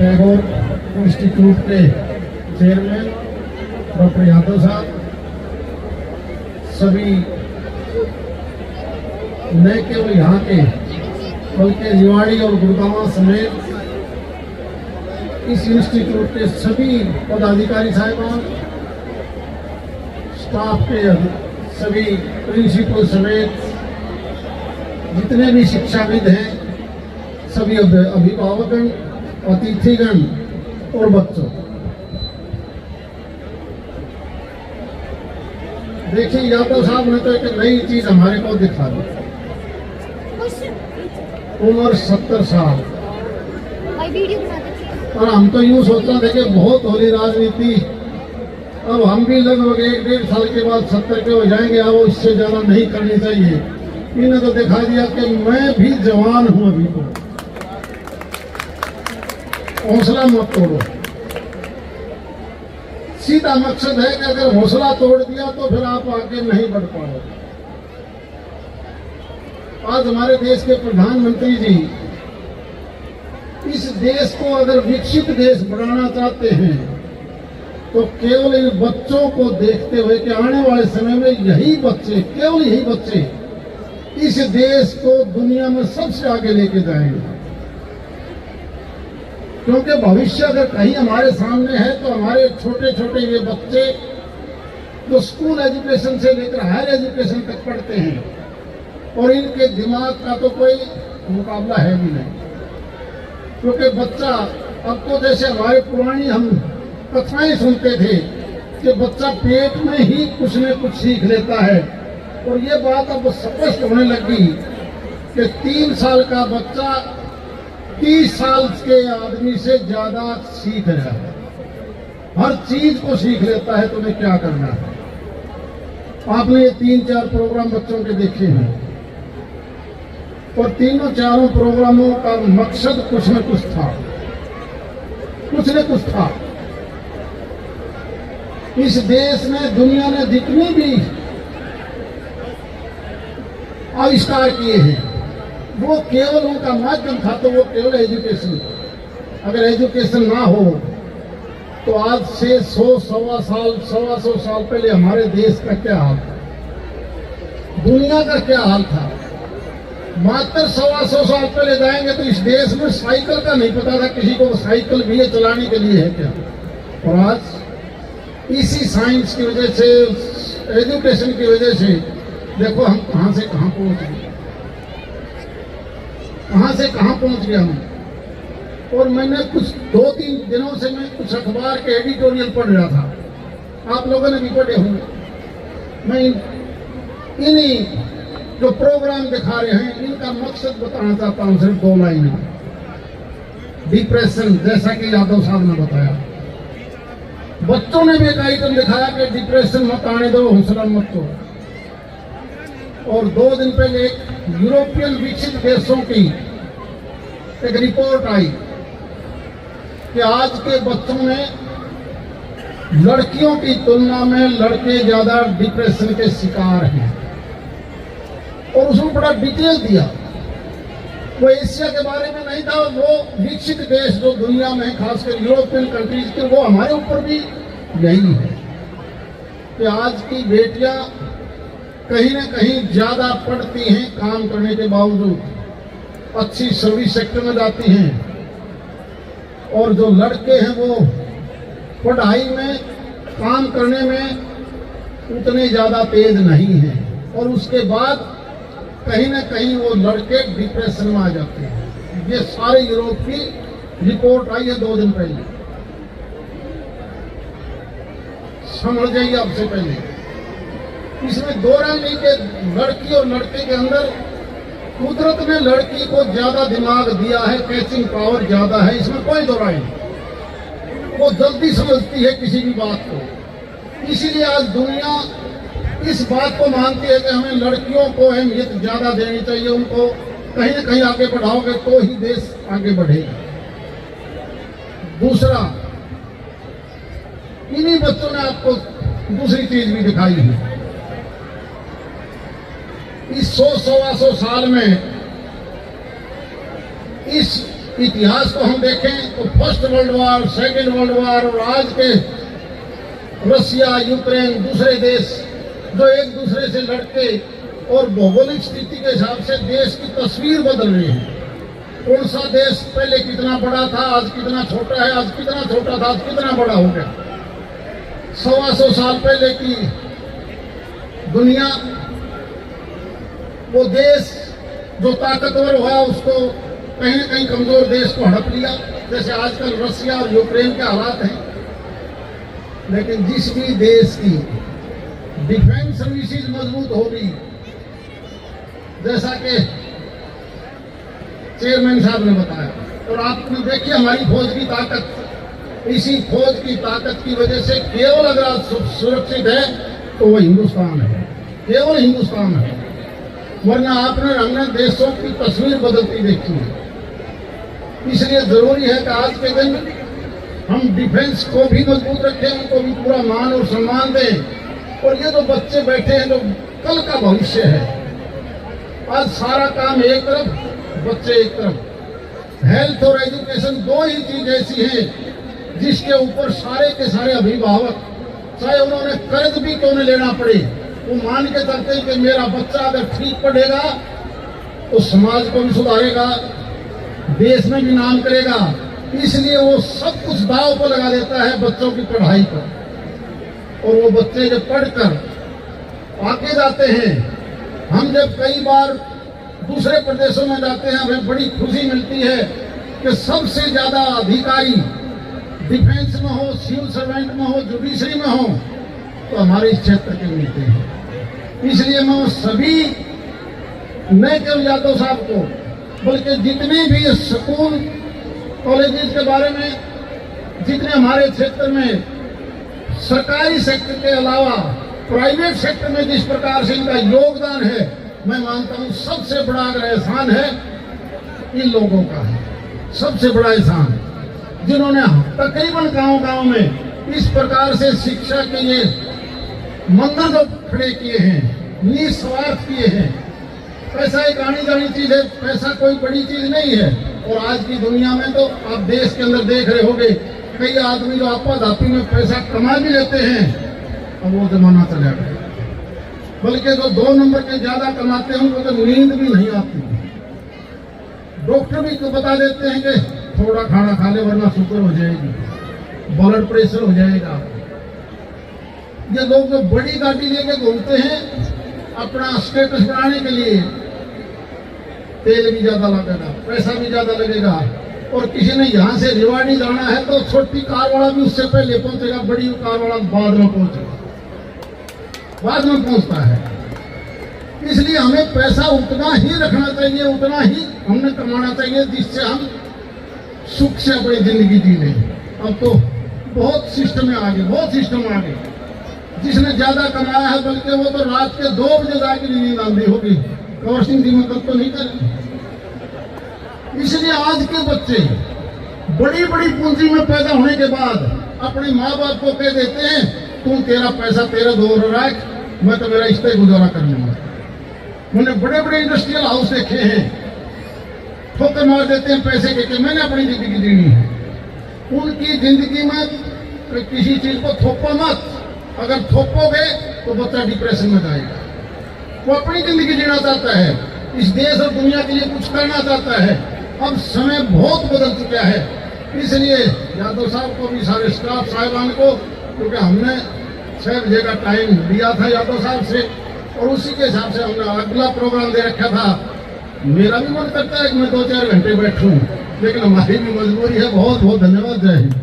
Tagore institute के chairman doctor Yadav साहब, सभी न केवल यहाँ के बल्कि रिवाड़ी और गुड़गांव समेत इस इंस्टीट्यूट के सभी पदाधिकारी साहिबान, स्टाफ के सभी प्रिंसिपल समेत जितने भी शिक्षाविद हैं, सभी अभिभावकगण, अतिथिगण और बच्चों, देखिए यादव साहब ने तो एक नई चीज हमारे को दिखा दी। उम्र 70 साल, और हम तो यूं सोचते थे कि बहुत होली राजनीति, अब हम भी लगभग 1-1.5 साल के बाद 70 के हो जाएंगे, अब वो इससे ज्यादा नहीं करनी चाहिए। इन्हें तो दिखा दिया कि मैं भी जवान हूं, अभी तो हौसला मत तोड़ो। सीधा मकसद है कि अगर हौसला तोड़ दिया तो फिर आप आगे नहीं बढ़ पाओगे। आज हमारे देश के प्रधानमंत्री जी इस देश को अगर विकसित देश बनाना चाहते हैं तो केवल इन बच्चों को देखते हुए कि आने वाले समय में यही बच्चे, केवल यही बच्चे इस देश को दुनिया में सबसे आगे लेके जाएंगे। क्योंकि भविष्य अगर कहीं हमारे सामने है तो हमारे छोटे छोटे ये बच्चे जो स्कूल एजुकेशन से लेकर हायर एजुकेशन तक पढ़ते हैं, और इनके दिमाग का तो कोई मुकाबला है भी नहीं। क्योंकि बच्चा अब तो जैसे हमारे पुरानी हम कथाएं सुनते थे कि बच्चा पेट में ही कुछ न कुछ सीख लेता है, और ये बात अब स्पष्ट होने लगी कि 3 साल का बच्चा 30 साल के आदमी से ज्यादा सीख रहा है, हर चीज को सीख लेता है। तुम्हें क्या करना है? आपने ये 3-4 प्रोग्राम बच्चों के देखे हैं, और तीनों-चारों प्रोग्रामों का मकसद कुछ न कुछ था, कुछ न कुछ था। इस देश में, दुनिया ने जितनी भी आविष्कार किए हैं वो केवल उनका माध्यम था, तो वो केवल एजुकेशन। अगर एजुकेशन ना हो तो आज से 100-125 साल पहले हमारे देश का क्या हाल था, दुनिया का क्या हाल था। मात्र 125 साल पहले जाएंगे तो इस देश में साइकिल का नहीं पता था किसी को, साइकिल भी चलाने के लिए है क्या। और आज इसी साइंस की वजह से, एजुकेशन की वजह से देखो हम कहां से कहां पहुंच गए, कहां से कहां पहुंच गया हम। और मैंने कुछ 2-3 दिनों से मैं कुछ अखबार के एडिटोरियल पढ़ रहा था, आप लोगों ने भी पढ़े होंगे। मैं इन्हीं जो प्रोग्राम दिखा रहे हैं इनका मकसद बताना चाहता हूं, सिर्फ 2 लाइन। डिप्रेशन, जैसा कि यादव साहब ने बताया, बच्चों ने भी एक आइटम दिखाया कि डिप्रेशन मत आने दो, हौसला मत तोड़ो। और 2 दिन पहले एक यूरोपियन विकसित देशों की एक रिपोर्ट आई कि आज के बच्चों में लड़कियों की तुलना में लड़के ज्यादा डिप्रेशन के शिकार हैं, और उसमें बड़ा डिटेल दिया। वो एशिया के बारे में नहीं था, वो विकसित देश जो दुनिया में खासकर यूरोपियन कंट्रीज के, वो हमारे ऊपर भी यही है कि आज की बेटियां कहीं न कहीं ज्यादा पढ़ती हैं, काम करने के बावजूद अच्छी सर्विस सेक्टर में जाती हैं, और जो लड़के हैं वो पढ़ाई में, काम करने में उतने ज्यादा तेज नहीं हैं, और उसके बाद कहीं न कहीं वो लड़के डिप्रेशन में आ जाते हैं। ये सारे यूरोप की रिपोर्ट आई है 2 दिन पहले, समझ जाइए। आपसे पहले इसमें 2 राय नहीं कि लड़की और लड़के के अंदर कुदरत ने लड़की को ज्यादा दिमाग दिया है, कैचिंग पावर ज्यादा है, इसमें कोई 2 राय नहीं। वो जल्दी समझती है किसी भी बात को, इसीलिए आज दुनिया इस बात को मानती है कि हमें लड़कियों को अहमियत ज्यादा देनी चाहिए, उनको कहीं न कहीं आगे बढ़ाओगे तो ही देश आगे बढ़ेगा। दूसरा, इन्हीं बच्चों ने आपको दूसरी चीज भी दिखाई है। इस 100-125 साल में इस इतिहास को हम देखें तो first world war, second world war और आज के रसिया, यूक्रेन, दूसरे देश जो एक दूसरे से लड़के और भौगोलिक स्थिति के हिसाब से देश की तस्वीर बदल रही है। कौन सा देश पहले कितना बड़ा था, आज कितना छोटा है, आज कितना छोटा था, आज कितना बड़ा हो गया। 125 साल पहले की दुनिया, वो देश जो ताकतवर हुआ उसको कहीं न कहीं कमजोर देश को हड़प लिया, जैसे आजकल रसिया और यूक्रेन के हालात हैं। लेकिन जिस भी देश की डिफेंस सर्विसेज मजबूत होगी, जैसा कि चेयरमैन साहब ने बताया, और आपने देखिए हमारी फौज की ताकत, इसी फौज की ताकत की वजह से केवल अगर आज सुरक्षित है तो वो हिंदुस्तान है, केवल हिंदुस्तान है। वरना आपने हमने देशों की तस्वीर बदलती देखी है। इसलिए जरूरी है कि आज के दिन हम डिफेंस को भी मजबूत रखें, उनको भी पूरा मान और सम्मान दें। और ये जो बच्चे बैठे हैं, जो कल का भविष्य है, आज सारा काम एक तरफ, बच्चे एक तरफ। हेल्थ और एजुकेशन दो ही चीज ऐसी है जिसके ऊपर सारे के सारे अभिभावक, चाहे उन्होंने कर्ज भी क्यों न लेना पड़े, वो मान के चलते हैं कि मेरा बच्चा अगर ठीक पढ़ेगा तो समाज को भी सुधारेगा, देश में भी नाम करेगा। इसलिए वो सब कुछ दांव पर लगा देता है बच्चों की पढ़ाई पर। और वो बच्चे जब पढ़कर आगे जाते हैं, हम जब कई बार दूसरे प्रदेशों में जाते हैं, हमें बड़ी खुशी मिलती है कि सबसे ज्यादा अधिकारी डिफेंस में हो, सिविल सर्वेंट में हो, जुडिशरी में हो, तो हमारे इस क्षेत्र के मिलते हैं। इसलिए मैं सभी न केवल यादव साहब को, बल्कि जितने भी स्कूल कॉलेजेस के बारे में, जितने हमारे क्षेत्र में सरकारी सेक्टर के अलावा प्राइवेट सेक्टर में जिस प्रकार से इनका योगदान है, मैं मानता हूं सबसे बड़ा अगर एहसान है इन लोगों का है, सबसे बड़ा एहसान, जिन्होंने तकरीबन गांव-गांव में इस प्रकार से शिक्षा के ये मंदिर जो खड़े किए हैं, निस्वार्थ किए हैं। पैसा एक आनी जानी चीज है, पैसा कोई बड़ी चीज नहीं है। और आज की दुनिया में तो आप देश के अंदर देख रहे होंगे, कई आदमी जो आपाधापी में पैसा कमा भी लेते हैं, अब वो जमाना चला गया। बल्कि जो 2 नंबर के ज्यादा कमाते हैं उनको तो नींद भी नहीं आती। डॉक्टर भी तो बता देते हैं कि थोड़ा खाना खा ले वरना शुगर हो जाएगी, ब्लड प्रेशर हो जाएगा। ये लोग जो बड़ी गाड़ी लेके घूमते हैं अपना स्टेटस बढ़ाने के लिए, तेल भी ज्यादा लगेगा, पैसा भी ज्यादा लगेगा। और किसी ने यहाँ से रिवाड़ी जाना है तो छोटी कार वाला भी उससे पहले पहुंचेगा, बड़ी कार वाला बाद में पहुंचेगा, बाद में पहुंचता है। इसलिए हमें पैसा उतना ही रखना चाहिए, उतना ही हमने कमाना चाहिए जिससे हम सुख से अपनी जिंदगी जी लें। अब तो बहुत सिस्टम में आगे, बहुत सिस्टम आगे। जिसने ज्यादा कमाया है बल्कि वो तो रात के 2 बजे जाके नींद आंदी होगी, कवर सिंह की मदद तो नहीं करें। इसलिए आज के बच्चे बड़ी बड़ी पूंजी में पैदा होने के बाद अपने माँ बाप को कह देते हैं, तुम तेरा पैसा तेरे दौर रख, मैं तो मेरा इस्ते गुजारा कर लूंगा। मैंने बड़े बड़े इंडस्ट्रियल हाउस देखे हैं, ठोकर मार देते हैं पैसे के, मैंने अपनी जिंदगी जीनी है। उनकी जिंदगी में किसी चीज को थोपो मत, अगर थोपोगे तो बच्चा डिप्रेशन में जाएगा। वो अपनी जिंदगी जीना चाहता है, इस देश और दुनिया के लिए कुछ करना चाहता है। अब समय बहुत बदल चुका है। इसलिए यादव साहब को भी, सारे स्टाफ साहिबान को, क्योंकि हमने 6 बजे का टाइम लिया था यादव साहब से और उसी के हिसाब से हमने अगला प्रोग्राम दे रखा था। मेरा भी मन करता है कि मैं 2-4 घंटे बैठूं, लेकिन हमारी भी मजबूरी है। बहुत बहुत धन्यवाद। जय हिंद।